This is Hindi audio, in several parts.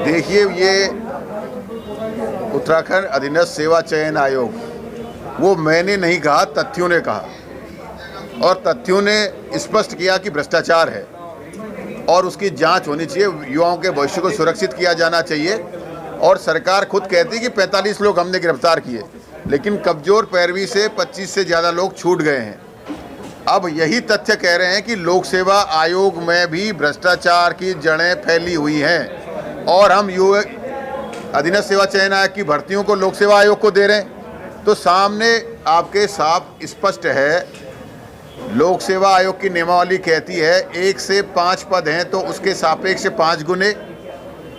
देखिए, ये उत्तराखंड अधीनस्थ सेवा चयन आयोग, वो मैंने नहीं कहा, तथ्यों ने कहा, और तथ्यों ने स्पष्ट किया कि भ्रष्टाचार है और उसकी जांच होनी चाहिए। युवाओं के भविष्य को सुरक्षित किया जाना चाहिए। और सरकार खुद कहती है कि 45 लोग हमने गिरफ्तार किए, लेकिन कमजोर पैरवी से 25 से ज़्यादा लोग छूट गए हैं। अब यही तथ्य कह रहे हैं कि लोक सेवा आयोग में भी भ्रष्टाचार की जड़ें फैली हुई हैं और हम अधीनस्थ सेवा चयन आयोग की भर्तियों को लोक सेवा आयोग को दे रहे हैं। तो सामने आपके साफ स्पष्ट है, लोक सेवा आयोग की नियमावली कहती है 1 से 5 पद हैं तो उसके सापेक्ष 5 गुने,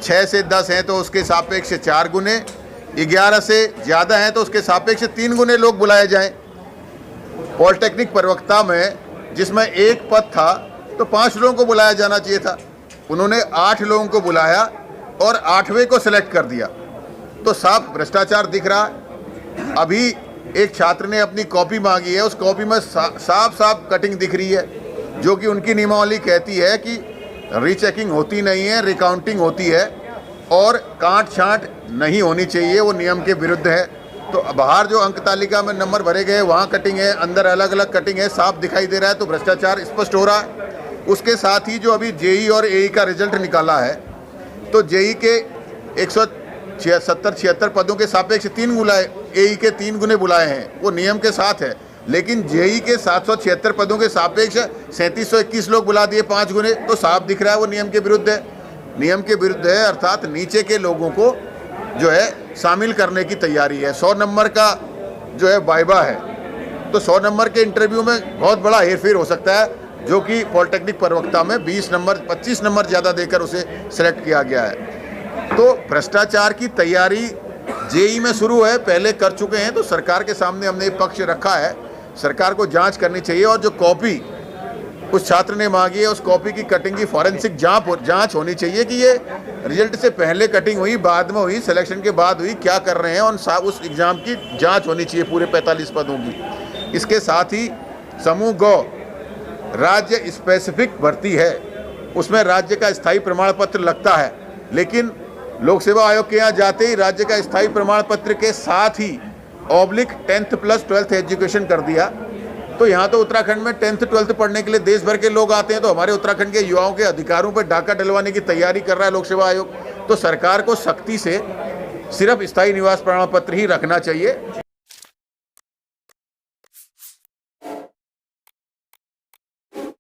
6 से 10 हैं तो उसके सापेक्ष 4 गुने, 11 से ज़्यादा हैं तो उसके सापेक्ष 3 गुने लोग बुलाए जाएं। पॉलिटेक्निक प्रवक्ता में जिसमें 1 पद था तो 5 लोगों को बुलाया जाना चाहिए था, उन्होंने 8 लोगों को बुलाया और 8वें को सिलेक्ट कर दिया। तो साफ भ्रष्टाचार दिख रहा है। अभी एक छात्र ने अपनी कॉपी मांगी है, उस कॉपी में साफ साफ कटिंग दिख रही है, जो कि उनकी नियमावली कहती है कि रीचेकिंग होती नहीं है, रिकाउंटिंग होती है और काट छांट नहीं होनी चाहिए, वो नियम के विरुद्ध है। तो बाहर जो अंक तालिका में नंबर भरे गए वहाँ कटिंग है, अंदर अलग अलग कटिंग है, साफ दिखाई दे रहा है। तो भ्रष्टाचार स्पष्ट हो रहा है। उसके साथ ही जो अभी जेई और एई का रिजल्ट निकाला है, तो जेई के 176 पदों के सापेक्ष 3 बुलाए, एई के 3 गुने बुलाए हैं, वो नियम के साथ है। लेकिन जेई के 776 पदों के सापेक्ष 3721 लोग बुला दिए 5 गुने, तो साफ दिख रहा है वो नियम के विरुद्ध है। नियम के विरुद्ध है, अर्थात नीचे के लोगों को जो है शामिल करने की तैयारी है। 100 नंबर का जो है वाइवा है, तो 100 नंबर के इंटरव्यू में बहुत बड़ा हेरफेर हो सकता है, जो कि पॉलिटेक्निक प्रवक्ता में 20 नंबर 25 नंबर ज़्यादा देकर उसे सेलेक्ट किया गया है। तो भ्रष्टाचार की तैयारी जेई में शुरू है, पहले कर चुके हैं। तो सरकार के सामने हमने एक पक्ष रखा है, सरकार को जांच करनी चाहिए और जो कॉपी उस छात्र ने मांगी है, उस कॉपी की कटिंग की फॉरेंसिक जांच होनी चाहिए कि ये रिजल्ट से पहले कटिंग हुई, बाद में हुई, सिलेक्शन के बाद हुई, क्या कर रहे हैं, और उस एग्ज़ाम की जांच होनी चाहिए पूरे 45 पदों की। इसके साथ ही समूह गौ राज्य स्पेसिफिक भर्ती है, उसमें राज्य का स्थायी प्रमाण पत्र लगता है, लेकिन लोक सेवा आयोग के यहाँ जाते ही राज्य का स्थायी प्रमाण पत्र के साथ ही ऑब्लिक 10th + 12th एजुकेशन कर दिया। तो यहाँ तो उत्तराखंड में 10th 12th पढ़ने के लिए देश भर के लोग आते हैं, तो हमारे उत्तराखंड के युवाओं के अधिकारों पर डाका डलवाने की तैयारी कर रहा है लोक सेवा आयोग। तो सरकार को सख्ती से सिर्फ स्थायी निवास प्रमाण पत्र ही रखना चाहिए।